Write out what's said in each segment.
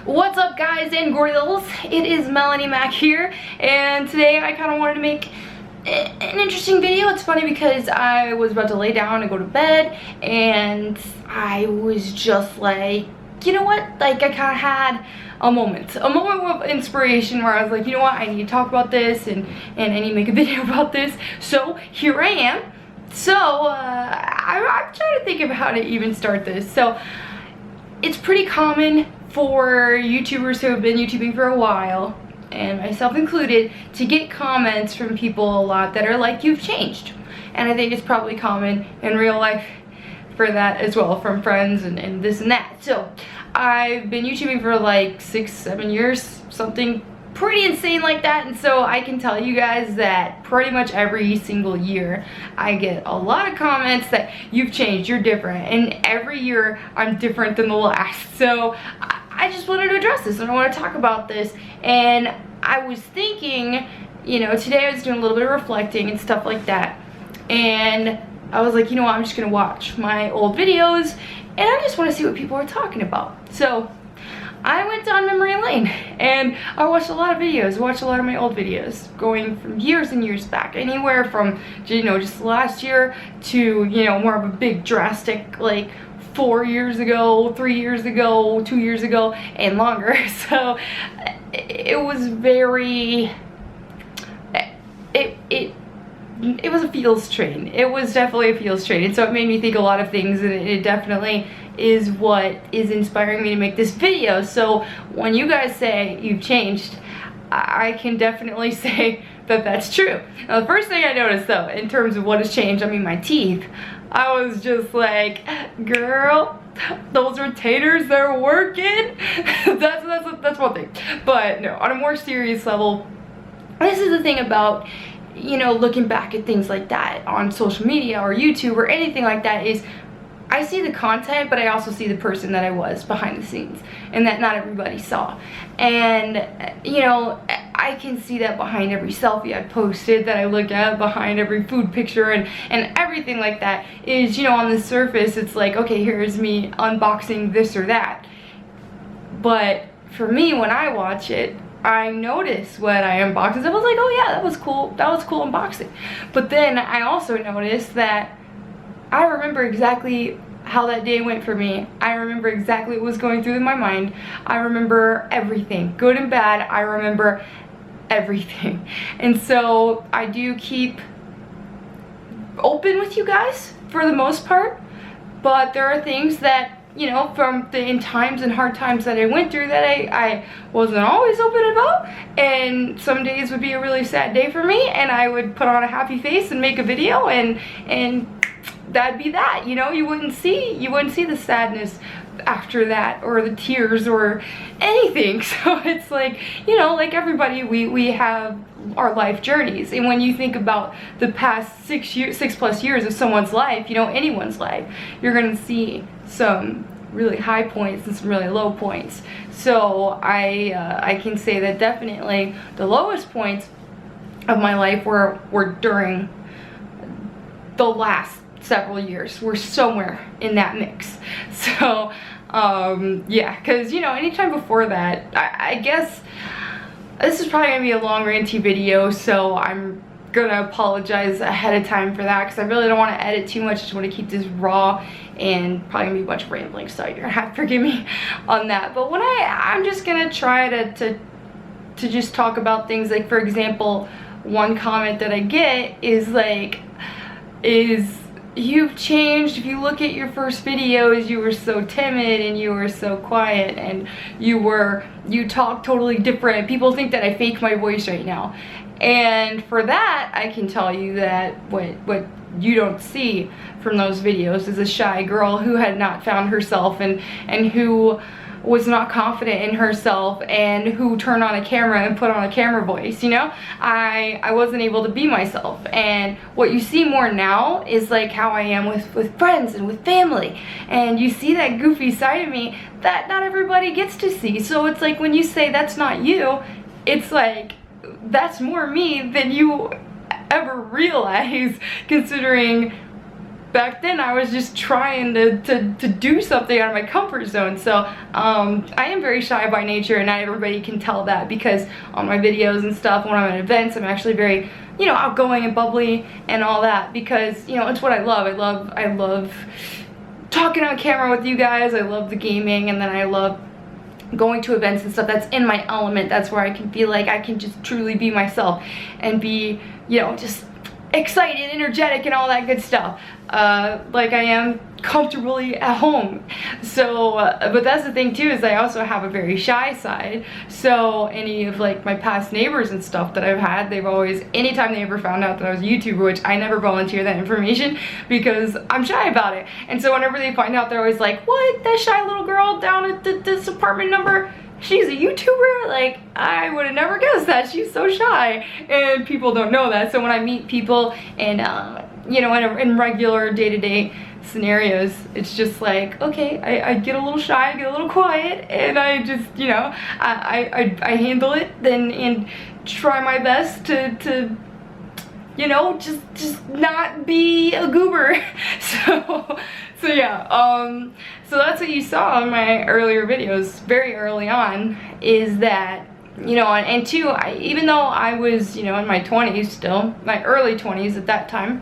What's up, guys and gorillas? It is Melonie Mac here, and today I kind of wanted to make an interesting video. It's funny because I was about to lay down and go to bed, and I was just like, you know what? Like, I kind of had a moment of inspiration where I was like, you know what? I need to talk about this, and I need to make a video about this. So here I am. So I'm trying to think of how to even start this. So it's pretty common for YouTubers who have been YouTubing for a while, and myself included, to get comments from people a lot that are like, you've changed. And I think it's probably common in real life for that as well, from friends and this and that. So I've been YouTubing for like 6-7 years, something pretty insane like that, and so I can tell you guys that pretty much every single year I get a lot of comments that you've changed, you're different, and every year I'm different than the last. So I just wanted to address this, and I want to talk about this. And I was thinking, you know, today I was doing a little bit of reflecting and stuff like that, and I was like, you know what, I'm just gonna watch my old videos and I just want to see what people are talking about. So I went down memory lane and I watched a lot of videos, watched a lot of my old videos going from years and years back, anywhere from, you know, just last year to, you know, more of a big drastic, like 4 years ago, 3 years ago, 2 years ago, and longer. So it was very, it was a feels train. It was definitely a feels train, and so it made me think a lot of things, and it definitely is what is inspiring me to make this video. So when you guys say you've changed, I can definitely say that that's true. Now, the first thing I noticed, though, in terms of what has changed, I mean, my teeth, I was just like, girl, those retainers, they're working. that's one thing. But no, on a more serious level, this is the thing about, you know, looking back at things like that on social media or YouTube or anything like that, is I see the content, but I also see the person that I was behind the scenes, and that not everybody saw. And, you know, I can see that behind every selfie I posted, that I look at, behind every food picture and everything like that is, you know, on the surface, it's like, okay, here's me unboxing this or that. But for me, when I watch it, I notice when I unbox it, I was like, oh yeah, that was cool unboxing. But then I also noticed that I remember exactly how that day went for me. I remember exactly what was going through my mind. I remember everything, good and bad. I remember everything. And so I do keep open with you guys for the most part, but there are things that, you know, from the times and hard times that I went through that I wasn't always open about, and some days would be a really sad day for me, and I would put on a happy face and make a video, and that'd be that, you know. You wouldn't see the sadness after that, or the tears, or anything. So it's like, you know, like everybody, we have our life journeys, and when you think about the past 6+ years of someone's life, you know, anyone's life, you're gonna see some really high points and some really low points. So I can say that definitely the lowest points of my life were during the last several years. We're somewhere in that mix. So yeah, because, you know, anytime before that, I guess this is probably gonna be a long ranty video, so I'm gonna apologize ahead of time for that, because I really don't want to edit too much. I just want to keep this raw, and probably gonna be a bunch of rambling, so you're gonna have to forgive me on that. But when I'm just gonna try to just talk about things, like, for example, one comment that I get is like, you've changed. If you look at your first videos, you were so timid and you were so quiet, and you talk totally different. People think that I fake my voice right now. And for that, I can tell you that what you don't see from those videos is a shy girl who had not found herself, and who was not confident in herself, and who turned on a camera and put on a camera voice, you know? I wasn't able to be myself, and what you see more now is like how I am with friends and with family, and you see that goofy side of me that not everybody gets to see. So it's like, when you say that's not you, it's like, that's more me than you ever realize, considering back then I was just trying to do something out of my comfort zone. So I am very shy by nature, and not everybody can tell that, because on my videos and stuff, when I'm at events, I'm actually very, you know, outgoing and bubbly and all that, because, you know, it's what I love. I love talking on camera with you guys. I love the gaming, and then I love going to events and stuff. That's in my element. That's where I can feel like I can just truly be myself and be, you know, just excited, energetic, and all that good stuff, like I am comfortably at home. So but that's the thing too, is I also have a very shy side. So any of like my past neighbors and stuff that I've had, they've always, anytime they ever found out that I was a YouTuber, which I never volunteer that information because I'm shy about it, and so whenever they find out, they're always like, what, that shy little girl down at this apartment number, she's a YouTuber? Like, I would have never guessed that. She's so shy, and people don't know that. So when I meet people and you know, in regular day-to-day scenarios, it's just like, okay, I get a little shy, I get a little quiet, and I just, you know, I handle it then and try my best to you know, just not be a goober. So yeah, so that's what you saw in my earlier videos, very early on, is that, you know, and two, even though I was, you know, in my 20s still, my early 20s at that time,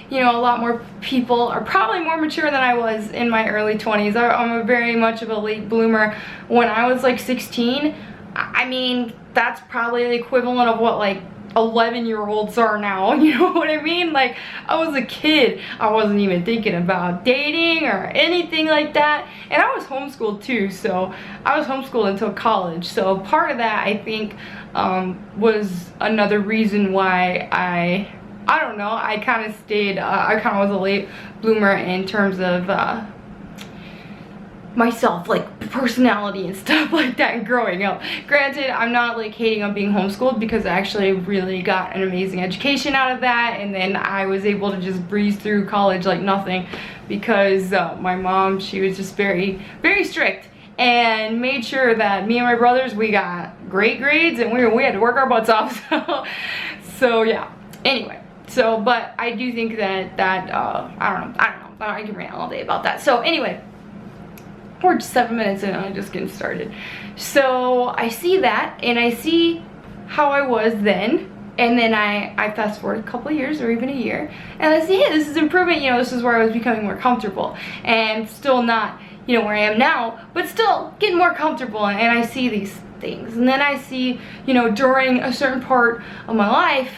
you know, a lot more people are probably more mature than I was in my early 20s. I'm a very much of a late bloomer. When I was like 16, I mean, that's probably the equivalent of what like 11-year-olds are now, you know what I mean? Like, I was a kid. I wasn't even thinking about dating or anything like that. And I was homeschooled too, so I was homeschooled until college. So part of that, I think, was another reason why I don't know, I kind of stayed, I kind of was a late bloomer in terms of myself, like personality and stuff like that, and growing up. Granted, I'm not like hating on being homeschooled, because I actually really got an amazing education out of that, and then I was able to just breeze through college like nothing, because my mom, she was just very, very strict and made sure that me and my brothers, we got great grades, and we had to work our butts off. So yeah, anyway, so but I do think that I don't know, I can rant all day about that. So anyway, we're just 7 minutes in and I'm just getting started. So I see that, and I see how I was then, and then I fast forward a couple of years or even a year, and I see, hey, this is improvement, you know, this is where I was becoming more comfortable, and still not, you know, where I am now, but still getting more comfortable, and I see these things. And then I see, you know, during a certain part of my life,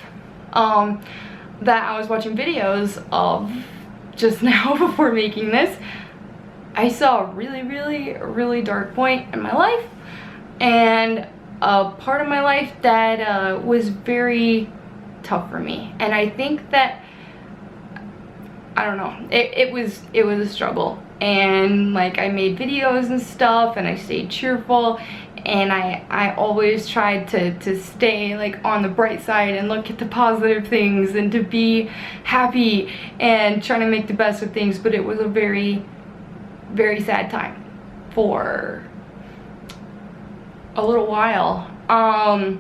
that I was watching videos of just now before making this, I saw a really dark point in my life, and a part of my life that was very tough for me. And I think that, I don't know, it was a struggle, and like I made videos and stuff, and I stayed cheerful, and I always tried to stay like on the bright side and look at the positive things and to be happy and trying to make the best of things. But it was a very sad time for a little while, and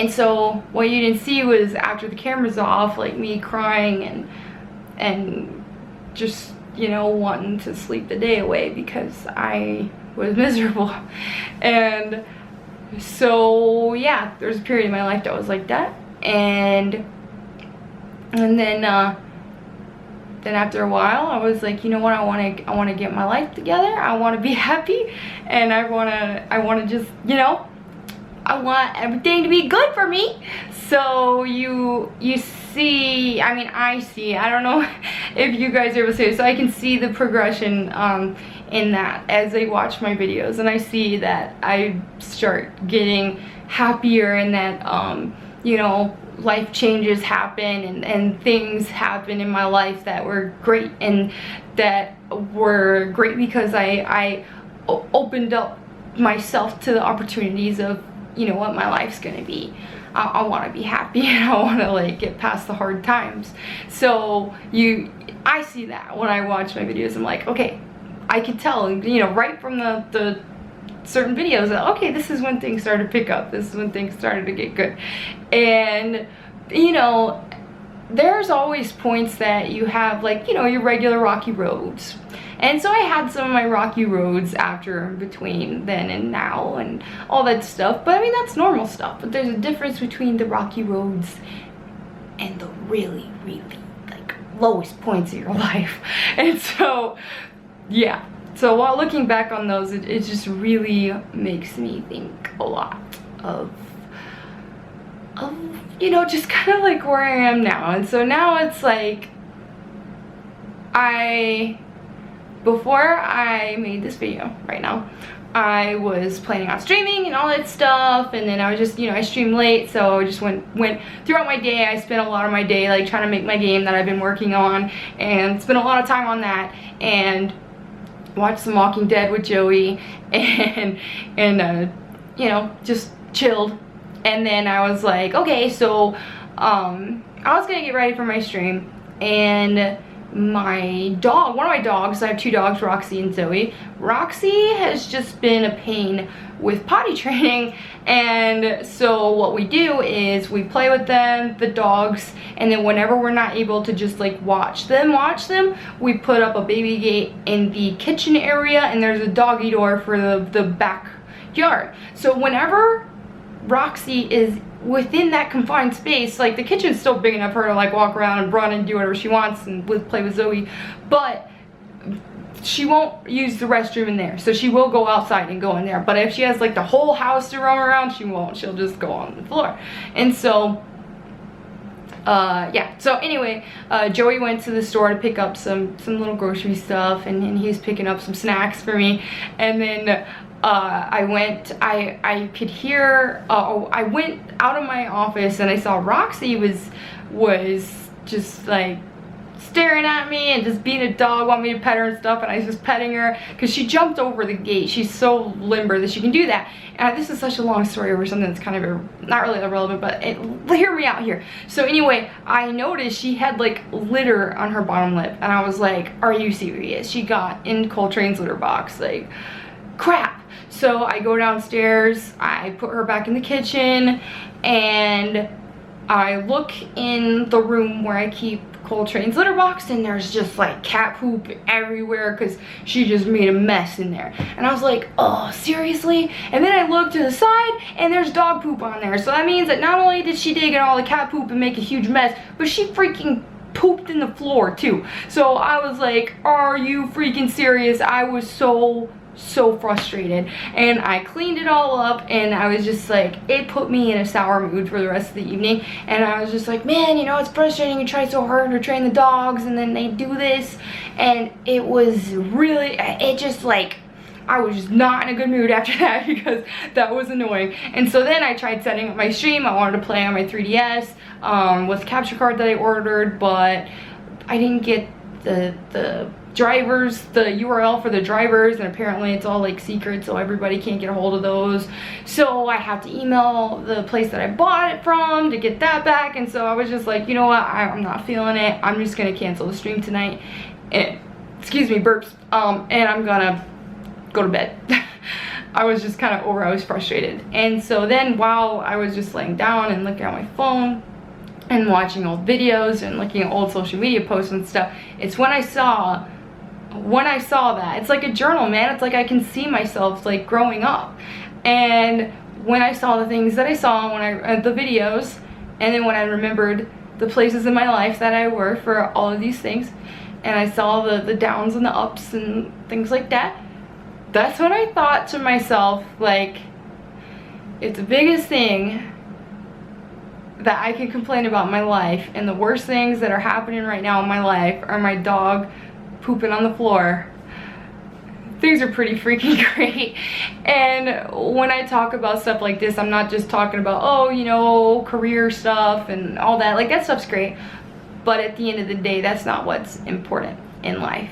so what you didn't see was after the camera's off, like me crying and just, you know, wanting to sleep the day away because I was miserable. And so yeah, there was a period in my life that was like that, and then after a while I was like, you know what, I want to get my life together, I want to be happy, and I want to just, you know, I want everything to be good for me. So you see, I mean, I see, I don't know if you guys are able to see it, so I can see the progression in that as I watch my videos, and I see that I start getting happier, and that you know, life changes happen, and things happen in my life that were great, and that were great because I opened up myself to the opportunities of, you know, what my life's gonna be. I want to be happy, and I want to like get past the hard times. So I see that when I watch my videos. I'm like, okay, I can tell, you know, right from the certain videos that, okay, this is when things started to pick up, this is when things started to get good. And you know, there's always points that you have, like, you know, your regular rocky roads. And so I had some of my rocky roads after, between then and now and all that stuff. But I mean, that's normal stuff. But there's a difference between the rocky roads and the really, really, like, lowest points of your life. And so, yeah. So while looking back on those, it just really makes me think a lot of, you know, just kind of like where I am now. And so now it's like, before I made this video right now, I was planning on streaming and all that stuff, and then I was just, you know, I streamed late, so I just went throughout my day. I spent a lot of my day like trying to make my game that I've been working on, and spent a lot of time on that, and watched some Walking Dead with Joey, and you know, just chilled. And then I was like, okay, so I was gonna get ready for my stream, and my dog, one of my dogs, I have two dogs, Roxy and Zoe. Roxy has just been a pain with potty training, and so what we do is we play with them, the dogs, and then whenever we're not able to just like watch them, we put up a baby gate in the kitchen area, and there's a doggy door for the backyard. So whenever Roxy is within that confined space, like the kitchen's still big enough for her to like walk around and run and do whatever she wants and play with Zoe, but she won't use the restroom in there, so she will go outside and go in there. But if she has like the whole house to roam around, she won't. She'll just go on the floor. And so yeah, so anyway, Joey went to the store to pick up some little grocery stuff, and he was picking up some snacks for me. And then I could hear, I went out of my office and I saw Roxy was just like staring at me and just being a dog, want me to pet her and stuff, and I was just petting her because she jumped over the gate. She's so limber that she can do that. And this is such a long story over something that's kind of not really irrelevant, but hear me out here. So anyway, I noticed she had like litter on her bottom lip, and I was like, are you serious? She got in Coltrane's litter box, like, crap. So I go downstairs, I put her back in the kitchen, and I look in the room where I keep Coltrane's litter box, and there's just like cat poop everywhere because she just made a mess in there. And I was like, oh, seriously? And then I look to the side, and there's dog poop on there. So that means that not only did she dig in all the cat poop and make a huge mess, but she freaking pooped in the floor too. So I was like, are you freaking serious? I was so frustrated, and I cleaned it all up, and I was just like, it put me in a sour mood for the rest of the evening. And I was just like, man, you know, it's frustrating. You try so hard to train the dogs, and then they do this. And it was really, it just like, I was just not in a good mood after that because that was annoying. And so then I tried setting up my stream. I wanted to play on my 3DS with the capture card that I ordered, but I didn't get the drivers, the URL for the drivers, and apparently it's all like secret, so everybody can't get a hold of those. So I have to email the place that I bought it from to get that back. And so I was just like, you know what, I'm not feeling it. I'm just gonna cancel the stream tonight, and excuse me, burps, and I'm gonna go to bed. I was just kind of over, I was frustrated. And so then while I was just laying down and looking at my phone and watching old videos and looking at old social media posts and stuff, it's when I saw that. It's like a journal, man. It's like I can see myself like growing up. And when I saw the things that I saw when the videos, and then when I remembered the places in my life that I were for all of these things, and I saw the downs and the ups and things like that, that's when I thought to myself, like, if the biggest thing that I can complain about in my life, and the worst things that are happening right now in my life, are my dog pooping on the floor, things are pretty freaking great. And when I talk about stuff like this, I'm not just talking about, oh, you know, career stuff and all that. Like, that stuff's great, but at the end of the day, that's not what's important in life.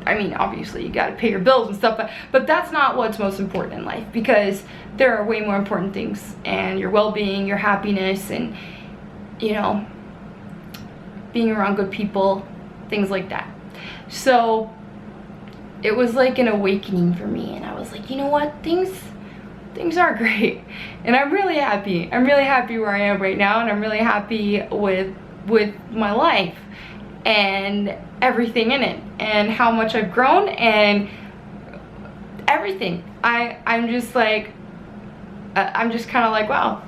I mean, obviously you gotta pay your bills and stuff, but that's not what's most important in life, because there are way more important things, and your well-being, your happiness, and, you know, being around good people, things like that. So it was like an awakening for me, and I was like, you know what, things are great, and I'm really happy. I'm really happy where I am right now, and I'm really happy with with my life and everything in it, and how much I've grown and everything. I'm just like, I'm just kind of like, wow,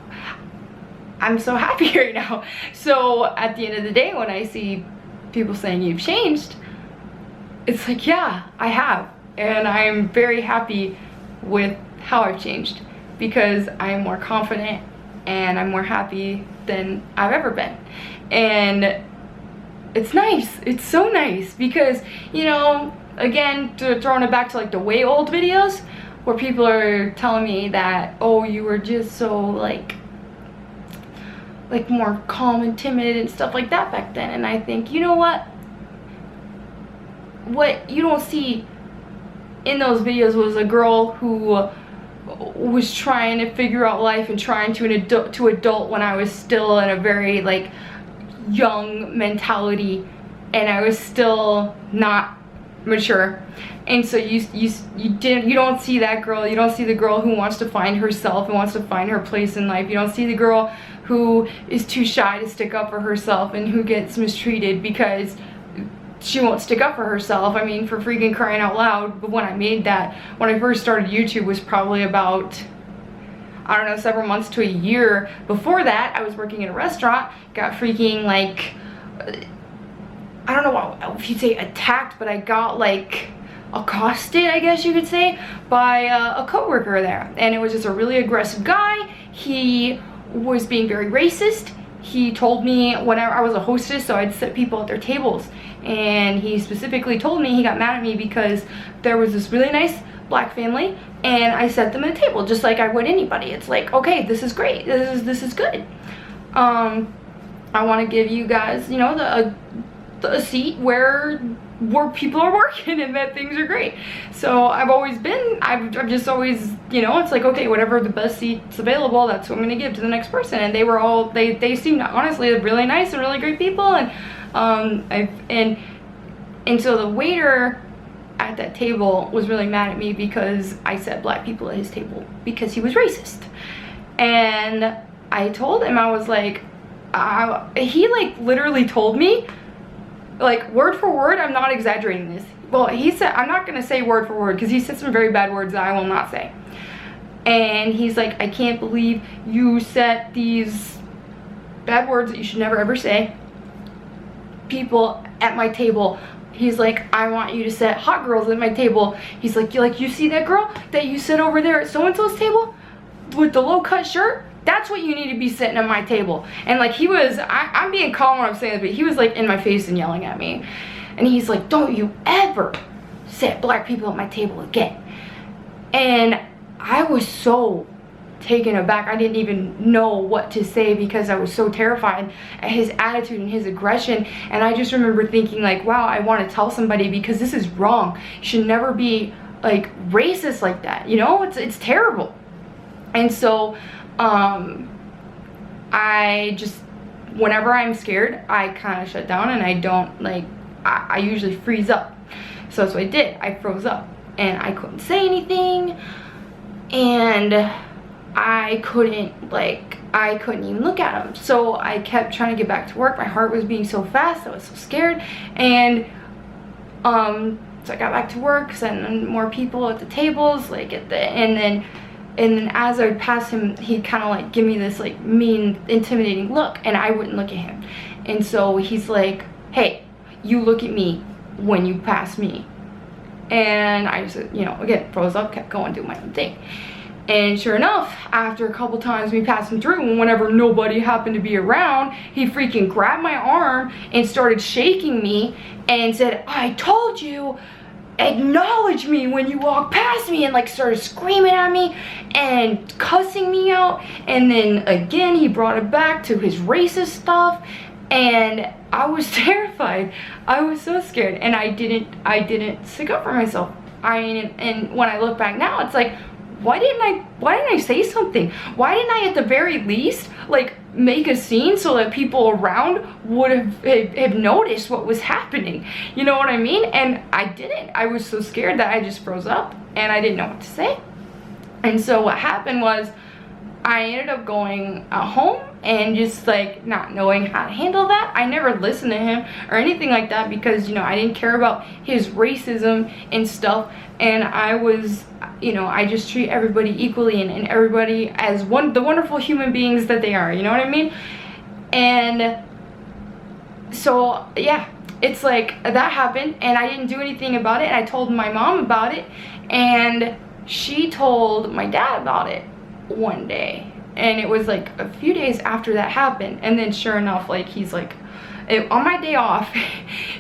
I'm so happy right now. So at the end of the day, when I see people saying you've changed, it's like, yeah, I have. And I'm very happy with how I've changed, because I'm more confident and I'm more happy than I've ever been. And it's nice. It's so nice, because, you know, again, throwing it back to like the way old videos where people are telling me that, oh, you were just so like more calm and timid and stuff like that back then. And I think, you know what you don't see in those videos was a girl who was trying to figure out life and trying to adult when I was still in a very like young mentality, and I was still not mature. And so you don't see that girl. You don't see the girl who wants to find herself and wants to find her place in life. You don't see the girl who is too shy to stick up for herself and who gets mistreated because she won't stick up for herself. I mean, for freaking crying out loud. But when I first started YouTube was probably about, I don't know, several months to a year. Before that, I was working in a restaurant, got freaking like, I don't know if you'd say attacked, but I got like accosted, I guess you could say, by a coworker there. And it was just a really aggressive guy. He was being very racist. He told me, whenever I was a hostess, so I'd sit people at their tables, and he specifically told me he got mad at me because there was this really nice black family and I set them at a table just like I would anybody. It's like, okay, this is great, this is good. I want to give you guys, you know, the seat where people are working and that things are great. So I've just always, you know, it's like, okay, whatever the best seat's available, that's what I'm gonna give to the next person. And they were all, they seemed honestly really nice and really great people. And and so the waiter at that table was really mad at me because I set black people at his table because he was racist. And I told him, I was like, he like literally told me, like word for word, I'm not exaggerating this. Well, he said, I'm not gonna say word for word because he said some very bad words that I will not say. And he's like, I can't believe you set these bad words that you should never ever say people at my table. He's like, I want you to set hot girls at my table. He's like, you see that girl that you sit over there at so-and-so's table with the low-cut shirt? That's what you need to be sitting at my table. And like he was, I'm being calm when I'm saying this, but he was like in my face and yelling at me. And he's like, don't you ever set black people at my table again. And I was so taken aback. I didn't even know what to say because I was so terrified at his attitude and his aggression. And I just remember thinking like, wow, I want to tell somebody because this is wrong. You should never be like racist like that, you know? It's terrible. And so I just, whenever I'm scared, I kind of shut down and I don't like, I usually freeze up. So that's what I did. I froze up and I couldn't say anything, and I couldn't even look at him. So I kept trying to get back to work. My heart was beating so fast. I was so scared. And so I got back to work, sending more people at the tables, like and then as I would pass him, he'd kind of like give me this like mean, intimidating look, and I wouldn't look at him. And so he's like, hey, you look at me when you pass me. And I just, you know, again, froze up, kept going, doing my own thing. And sure enough, after a couple times me passing through, and whenever nobody happened to be around, he freaking grabbed my arm and started shaking me and said, I told you, acknowledge me when you walk past me, and like started screaming at me and cussing me out. And then again, he brought it back to his racist stuff, and I was terrified. I was so scared, and I didn't stick up for myself. And when I look back now, it's like, why didn't I say something? Why didn't I at the very least like make a scene so that people around would have noticed what was happening? You know what I mean? And I didn't. I was so scared that I just froze up and I didn't know what to say. And so what happened was I ended up going home and just like not knowing how to handle that. I never listened to him or anything like that because, you know, I didn't care about his racism and stuff, and I was, you know, I just treat everybody equally and everybody as the wonderful human beings that they are, you know what I mean? And so yeah, it's like that happened and I didn't do anything about it, and I told my mom about it, and she told my dad about it one day, and it was like a few days after that happened. And then sure enough, like he's like, on my day off,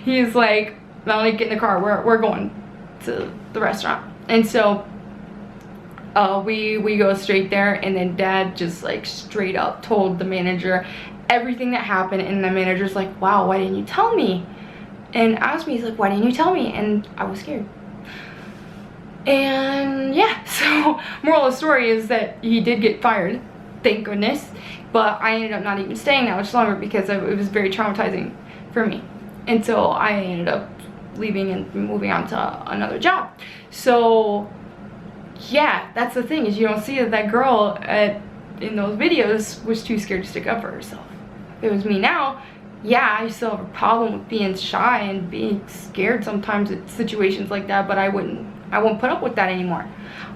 he's like, Melonie, get in the car, we're going to the restaurant. And so we go straight there, and then dad just like straight up told the manager everything that happened, and the manager's like, wow, why didn't you tell me? And asked me, he's like, why didn't you tell me? And I was scared. And yeah, so moral of the story is that he did get fired, thank goodness, but I ended up not even staying that much longer because it was very traumatizing for me. And so I ended up leaving and moving on to another job. So yeah, that's the thing, is you don't see that girl in those videos was too scared to stick up for herself. If it was me now, yeah, I still have a problem with being shy and being scared sometimes at situations like that, but I won't put up with that anymore.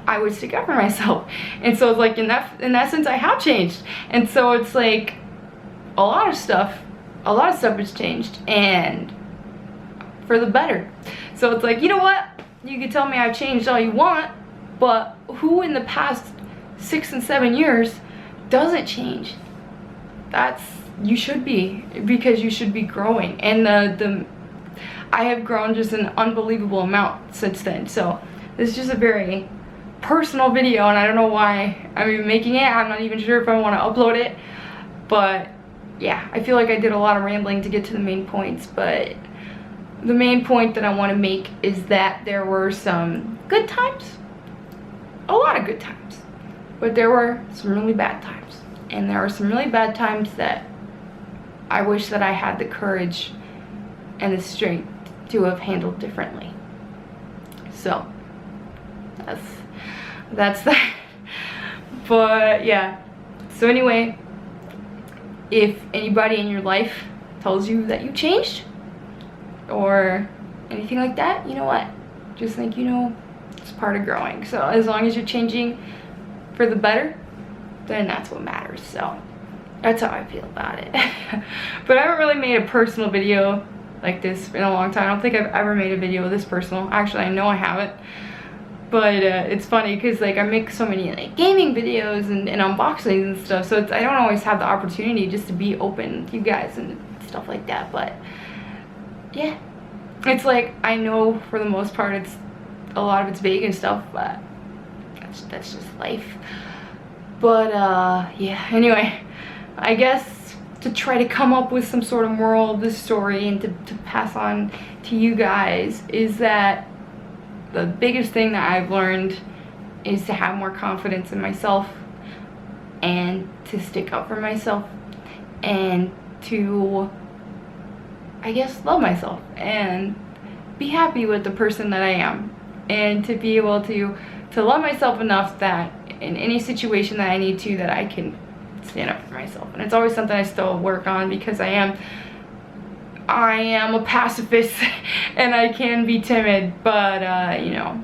I would stick up for myself. And so it's like in that sense I have changed. And so it's like a lot of stuff has changed, and for the better. So it's like, you know what? You can tell me I've changed all you want, but who in the past 6 and 7 years doesn't change? You should be, because you should be growing. And I have grown just an unbelievable amount since then. So this is just a very personal video, and I don't know why I'm even making it. I'm not even sure if I want to upload it, but yeah, I feel like I did a lot of rambling to get to the main points. But the main point that I want to make is that there were some good times, a lot of good times, but there were some really bad times, and there were some really bad times that I wish that I had the courage and the strength to have handled differently. So that's that. But yeah, so anyway, if anybody in your life tells you that you changed or anything like that, you know what, just think, you know, it's part of growing. So as long as you're changing for the better, then that's what matters. So that's how I feel about it. But I haven't really made a personal video like this in a long time. I don't think I've ever made a video this personal. Actually, I know I haven't. But it's funny because like I make so many like gaming videos and unboxings and stuff, so I don't always have the opportunity just to be open with you guys and stuff like that. But yeah, it's like, I know for the most part a lot of it's vague and stuff, but that's just life. But yeah, anyway, I guess to try to come up with some sort of moral of this story and to pass on to you guys is that the biggest thing that I've learned is to have more confidence in myself, and to stick up for myself, and to, I guess, love myself and be happy with the person that I am, and to be able to love myself enough that in any situation that I need to, that I can stand up for myself. And it's always something I still work on, because I am a pacifist and I can be timid, but you know,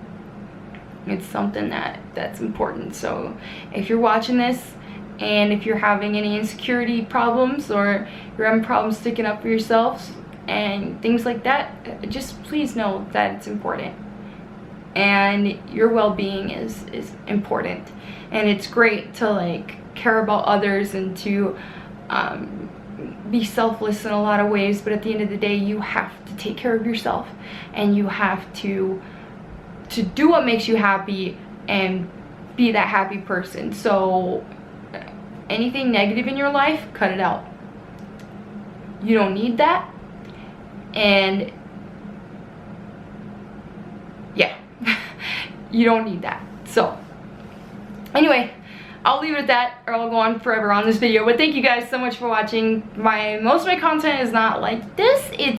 it's something that's important. So if you're watching this, and if you're having any insecurity problems, or you're having problems sticking up for yourselves and things like that, just please know that it's important, and your well-being is important. And it's great to like care about others and to be selfless in a lot of ways, but at the end of the day, you have to take care of yourself, and you have to do what makes you happy and be that happy person. So anything negative in your life, cut it out. You don't need that. And yeah, you don't need that. So anyway, I'll leave it at that, or I'll go on forever on this video. But thank you guys so much for watching. Most of my content is not like this. It's